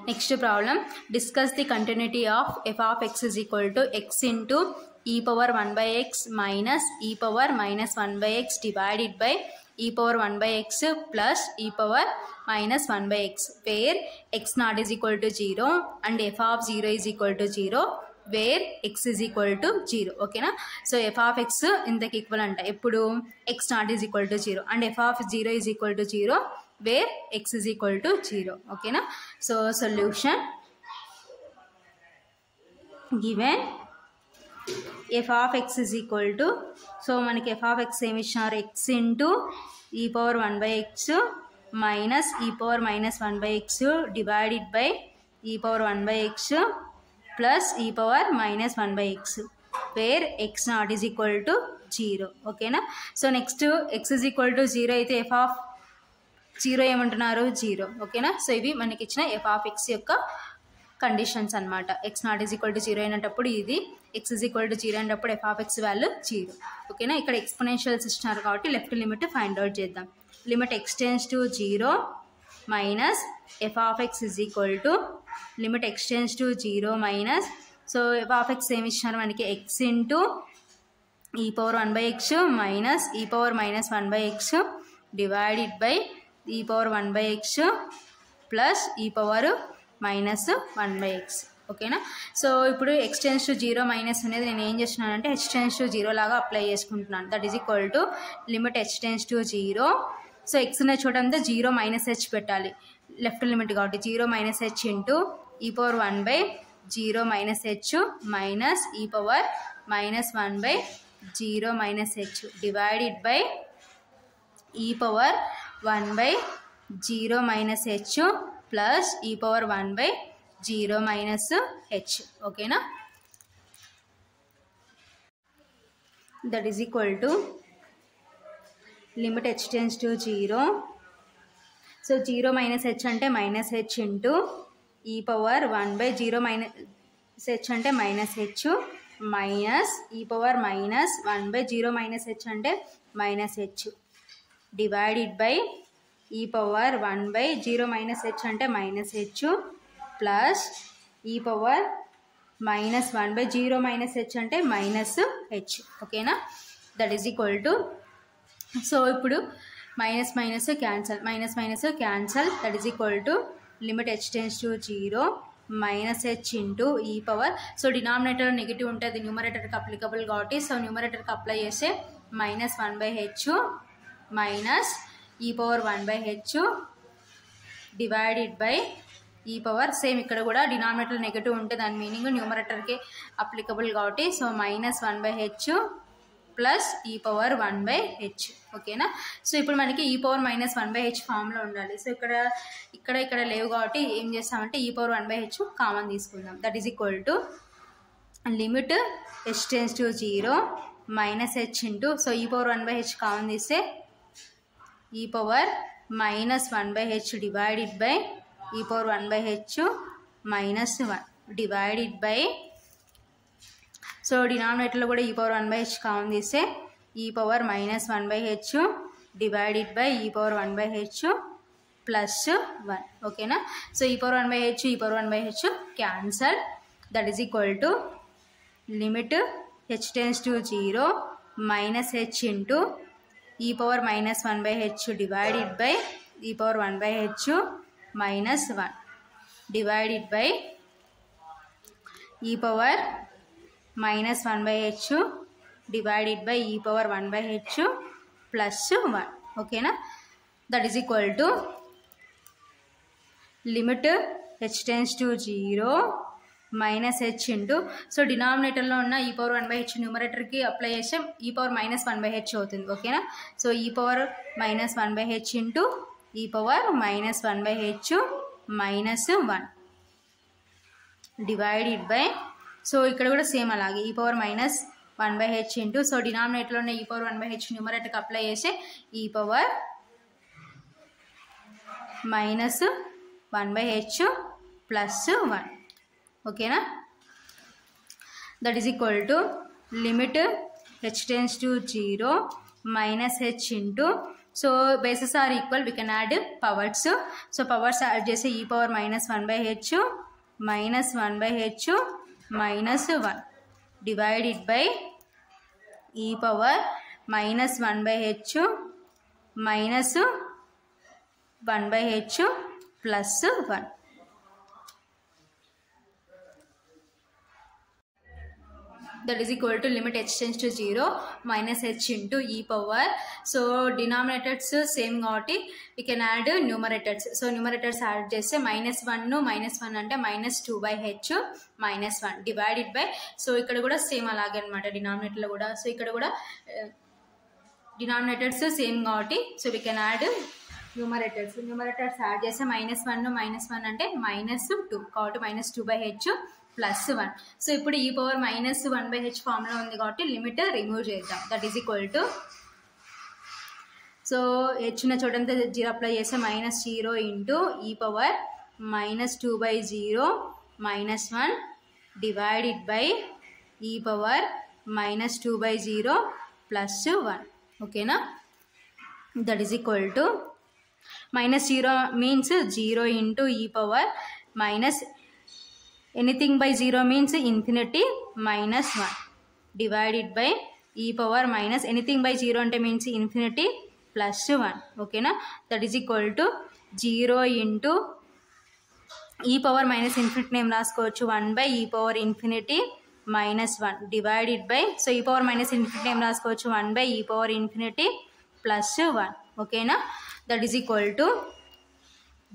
Next problem, discuss the continuity of f of x is equal to x into e power 1 by x minus e power minus 1 by x divided by e power 1 by x plus e power minus 1 by x, where x naught is equal to 0 and f of 0 is equal to 0, where x is equal to 0. Okay na? So f of x ఇంతకి equal అంట ఎప్పుడు x naught is equal to 0 and f of 0 is equal to 0 where x is equal to 0. Okay na? So solution, given f of x is equal to, so మనకి f of x ఏమి ఇచ్చినారు, x into e power 1 by x minus e power minus 1 by x divided by e power 1 by x plus e power minus 1 by x, where x naught is equal to 0. Okay na? So next x is equal to 0 అయితే f of 0 ఏమంటున్నారు 0. ఓకేనా? So ఇవి మనకి ఇచ్చిన f of x యొక్క conditions అనమాట. x not is equal to 0 అయినప్పుడు ఇది, x ఈజ్ ఈక్వల్ టు 0 అయినప్పుడు f of x వాల్యూ 0. ఓకేనా? ఇక్కడ ఎక్స్పోనెన్షియల్స్ ఇచ్చినారు కాబట్టి లెఫ్ట్ లిమిట్ ఫైండ్ అవుట్ చేద్దాం. Limit x tense to 0 minus f of x is equal to limit x tense to 0 minus, so f of x ఏమి ఇచ్చినారు మనకి x into e power 1 by x minus e power minus 1 by x divided by e power 1 by x plus e power minus 1 by x. ఓకేనా? So ఇప్పుడు x tense to 0 minus అనేది నేను ఏం చేస్తున్నానంటే h tends to 0 లాగా apply చేసుకుంటున్నాను. That is equal to limit h tends to 0. So x ఉన్న చోట అంతా 0 మైనస్ h పెట్టాలి, లెఫ్ట్ లిమిట్ కాబట్టి 0 minus h into e power 1 by 0 minus h minus e power minus 1 by 0 minus h divided by e power 1 by 0 minus h plus e power 1 by 0 minus h. Okay na? That is equal to limit h tends to 0. So 0 minus h ante minus h into e power 1 by 0 minus h ante minus h minus e power minus 1 by 0 minus h ante minus h divided by e power 1 by 0 minus h ante minus h plus e power minus 1 by 0 minus h ante minus h. Okay na? That is equal to, so ఇప్పుడు minus minus cancel, minus minus cancel, that is equal to limit h tends to 0 minus h into e power, so denominator negative ఉంటుంది, న్యూమరేటర్కి applicable కాబట్టి so న్యూమరేటర్కి apply చేస్తే minus 1 by h minus e power 1 by h divided by e power, same ఇక్కడ కూడా denominator negative ఉంటే దాని meaning న్యూమరేటర్కి applicable కాబట్టి so minus 1 by h plus e power 1 by h. ఓకేనా? So ఇప్పుడు మనకి e power minus 1 by h ఫామ్లో ఉండాలి. సో ఇక్కడ లేవు కాబట్టి ఏం చేస్తామంటే e power 1 by h common తీసుకుందాం. That is equal to limit h tends to 0 minus h into, so e power 1 by h common తీస్తే e power minus 1 by h divided by e power 1 by h minus 1 divided by, so డినామినేటర్లో కూడా e power 1 by h common తీస్తే e power minus 1 by h divided by e power 1 by h plus 1. ఓకేనా? So e power 1 by h e power 1 by h cancel. That is equal to limit h tends to 0 minus h into e power minus 1 by h divided by e power 1 by h minus 1 divided by e power minus 1 by h divided by e power 1 by h plus 1. Okay na? That is equal to limit h tends to 0 minus h into, so డినామినేటర్లో ఉన్న e power 1 by h న్యూమరేటర్కి apply చేస్తే e power minus 1 by h అవుతుంది. ఓకేనా? So e power minus 1 by h into e power minus 1 by h minus 1 divided by, so ఇక్కడ కూడా same అలాగే e power minus 1 by h into, so డినామినేటర్లో ఉన్న e power 1 by h న్యూమరేటర్కి apply చేస్తే e power minus 1 by h plus 1. ఓకేనా? That is equal to limit h tends to 0 minus h into, so bases are equal, we can add powers. So powers add చేస్తే e power minus 1 by h minus 1 by h minus 1 divided by e power minus 1 by h minus 1 by h plus 1. That is equal to limit h tends to 0 minus h into e power. So denominators same కాబట్టి we can add numerators. So numerators add చేస్తే minus 1 అంటే minus 2 by h minus 1 divided by, so ఇక్కడ కూడా same అలాగే అనమాట denominator లో కూడా. So ఇక్కడ కూడా డినామినేటర్స్ సేమ్ కాబట్టి so we can add numerators add చేస్తే minus 1 అంటే minus 2 కాబట్టి minus 2 by h plus 1. So ఇప్పుడు ఈ power minus 1 by h formula ఉంది కాబట్టి లిమిట్ రిమూవ్ చేద్దాం. That is equal to, so h ఉన్న చోటంతా 0 అప్లై చేస్తే minus 0 ఇంటూ ఈ power minus 2 by 0 minus 1 divided by ఈ పవర్ minus 2 by 0 plus 1. ఓకేనా? That is equal to minus 0 means 0 into e power minus anything by 0 means infinity minus 1 divided by e power minus anything by 0 అంటే means infinity plus 1. ఓకేనా? That is equal to 0 into e power minus infinity name రాసుకోవచ్చు 1 by e power infinity minus 1 divided by, so e power minus infinity name రాసుకోవచ్చు 1 by e power infinity plus 1. ఓకేనా? That is equal to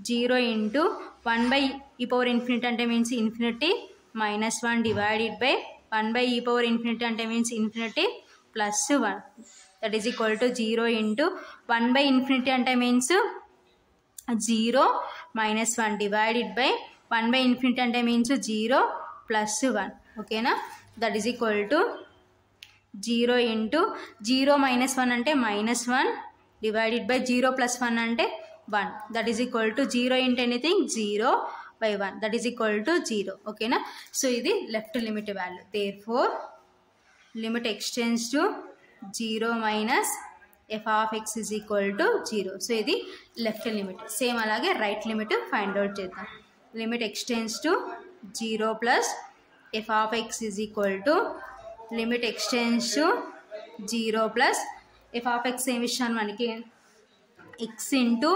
0 into 1 by e power infinity అంటే means infinity minus 1 divided by 1 by e power infinity అంటే means infinity plus 1. that is equal to 0 into 1 by infinity అంటే means 0 minus 1 divided by 1 by infinity అంటే means 0 plus 1. ఓకేనా? that is equal to 0 into 0 minus 1 అంటే minus 1 divided by 0 plus 1 అంటే 1. that is equal to 0 into anything 0 by 1, that is equal to 0. ఓకేనా? So ఇది left limit value. therefore limit x tends to 0 minus f of x is equal to 0. So ఇది left limit. Same అలాగే right limit find out చేద్దాం. Limit x tends to 0 plus f of x is equal to limit x tends to 0 plus f of x ఏమి ఇచ్చాను మనకి, x into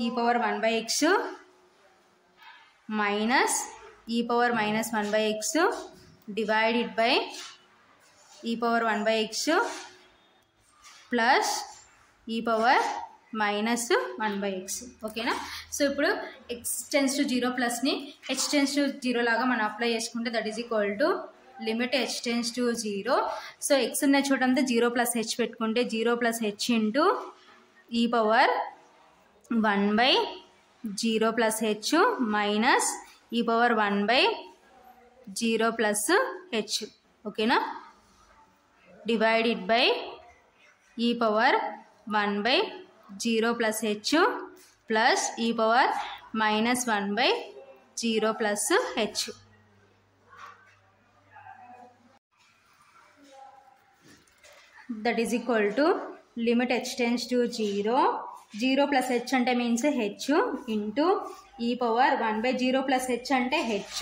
e power 1 by x minus e power minus 1 by x divided by e power 1 by x plus e power minus 1 by x. ఓకేనా? So ఇప్పుడు x tends to 0 plus ని h tends to 0 లాగా మనం apply చేసుకుంటే that is equal to limit h tends to 0. So x ఉన్న చోటంతా 0 plus h పెట్టుకుంటే 0 plus h into e power 1 by 0 plus h minus e power 1 by 0 plus h. ఓకేనా? divided by e power 1 by 0 plus h plus e power minus 1 by 0 plus h. that is equal to limit h tends to 0 plus h అంటే means h into e power 1 by 0 plus h అంటే h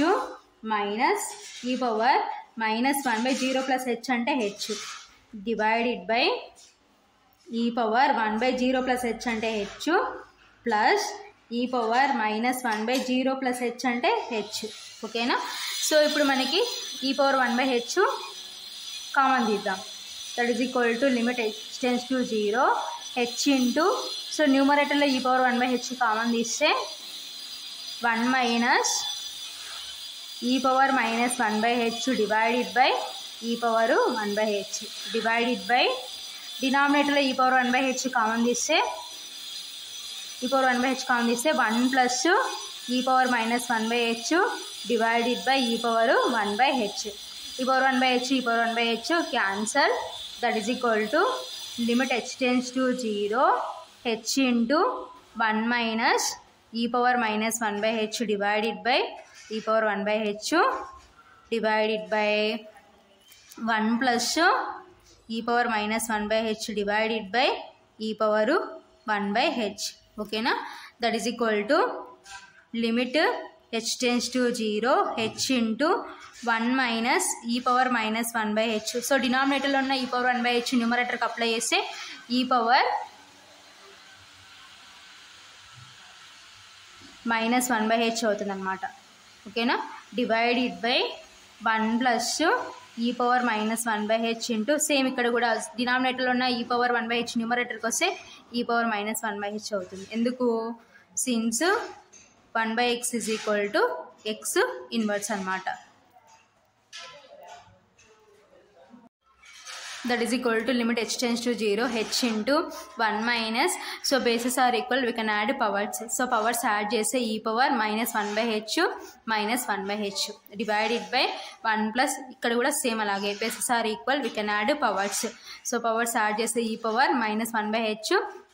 minus e power minus 1 by 0 plus h అంటే h divided by e power 1 by 0 plus h అంటే h plus e power minus 1 by 0 plus h అంటే h. ఓకేనా? So ఇప్పుడు మనకి e power 1 by h common తీద్దాం. that is equal to limit h tends to 0 h into, so న్యూమరేటర్లో e power 1 by h common తీస్తే 1 minus e power minus 1 by h divided by e power 1 by h divided by డినామినేటర్లో e power 1 by h common తీస్తే e power 1 by h common తీస్తే 1 plus e power minus 1 by h divided by e power 1 by h. e power 1 by h e power 1 by h cancel. that is equal to limit h tends to 0 h into 1 minus e power minus 1 by h divided by e power 1 by h divided by 1 plus e power minus 1 by h divided by e power 1/h. ఓకేనా, that is equal to limit h tends to 0 h into 1 minus e power minus 1/h. So డినామినేటర్లో ఉన్న e power 1/h న్యూమరేటర్కి apply చేస్తే e power minus 1/h అవుతుంది అనమాట. ఓకేనా, divided by 1 plus e power minus 1/h into same ఇక్కడ కూడా డినామినేటర్లో ఉన్న e power 1/h న్యూమరేటర్కి వస్తే e power minus 1/h అవుతుంది. ఎందుకు? Since 1/x is equal to x inverse అనమాట. That is equal to limit h tends to 0 h into 1 minus, so bases are equal, we can add powers. So powers add చేస్తే e power minus 1/h minus 1/h divided by 1 plus ఇక్కడ కూడా same అలాగే bases are equal, we can add powers. So powers add చేస్తే e power minus 1/h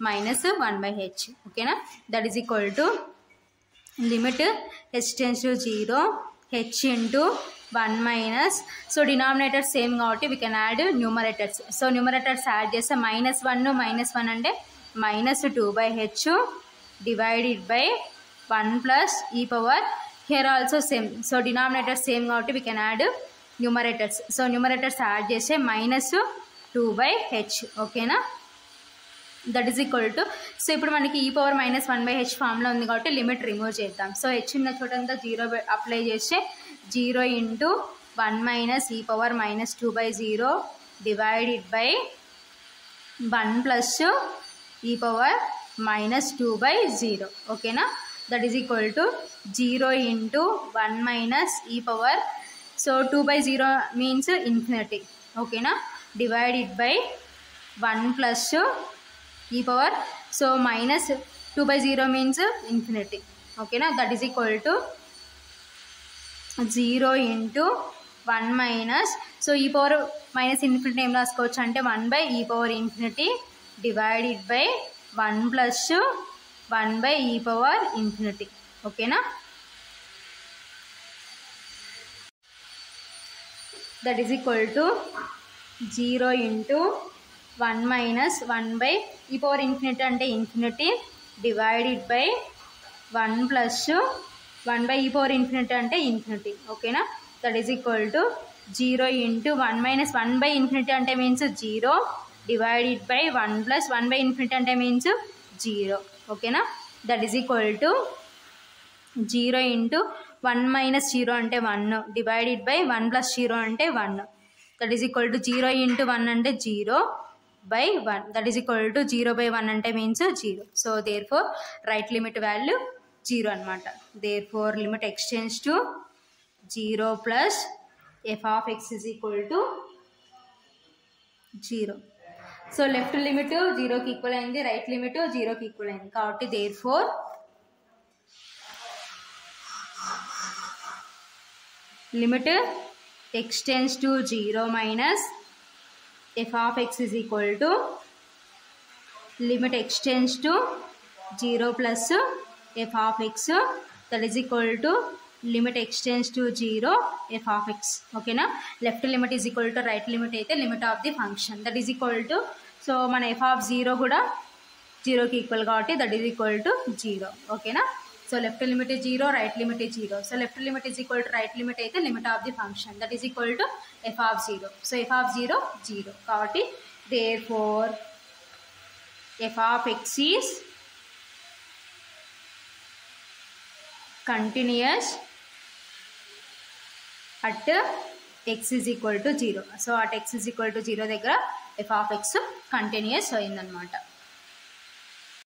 minus 1/h. ఓకేనా, that is equal to limit h tends to 0 h into 1 minus, so denominator same కాబట్టి we can add numerators. So numerators add చేస్తే -1 అంటే -2/h divided by 1 plus e power, here also same, so denominator same కాబట్టి we can add numerators. So numerators add చేస్తే -2/h. ఓకేనా, that is equal to, so ఇప్పుడు మనకి e power minus 1/h ఫామ్లో ఉంది కాబట్టి లిమిట్ రిమూవ్ చేద్దాం. So h ఉన్న చోటంతా 0 అప్లై చేస్తే 0 into 1 minus e power minus 2/0 divided by 1 plus e power minus 2/0. ఓకేనా, that is equal to 0 into 1 minus e power, so 2/0 means infinity. ఓకేనా, divided by 1 plus e power, so minus 2/0 means infinity. ఓకేనా, that is equal to 0 into 1 minus, so e power minus infinity ఏం రాసుకోవచ్చు అంటే 1/e power infinity divided by 1 plus 1/e power infinity. ఓకేనా, that is equal to 0 into 1 minus 1/e power infinity అంటే infinity divided by 1 plus 1/e power infinity అంటే infinity. ఓకేనా, that is equal to 0 into 1 minus 1/infinity అంటే means 0 divided by 1 plus 1/infinity అంటే means 0. ఓకేనా, that is equal to 0 into 1 minus 0 అంటే 1 divided by 1 plus 0 అంటే 1. That is equal to 0 into 1 అంటే 0 by 1, that is equal to 0 by 1 అంటే means 0. So therefore right limit value 0 అనమాట. Therefore limit x tends to 0 plus f of x is equal to 0. So left limit 0 కి equal అయింది, right limit 0 కి equal అయింది కాబట్టి therefore limit x tends to 0 minus f of x is equal to limit x tends to 0 plus f of x, that is equal to limit x tends to 0 f of x. ఓకేనా, left limit is equal to right limit అయితే limit of the function that is equal to, so మన f of 0 కూడా 0కి equal కాబట్టి that is equal to 0. ఓకేనా, so left limit is 0, right limit is 0. So left limit is equal to right limit అయితే limit of the function that is equal to f of 0. So f of 0 0 కాబట్టి therefore f of x is continuous at x is equal to 0. So at x is equal to 0 దగ్గర f of x continuous అయిందనమాట.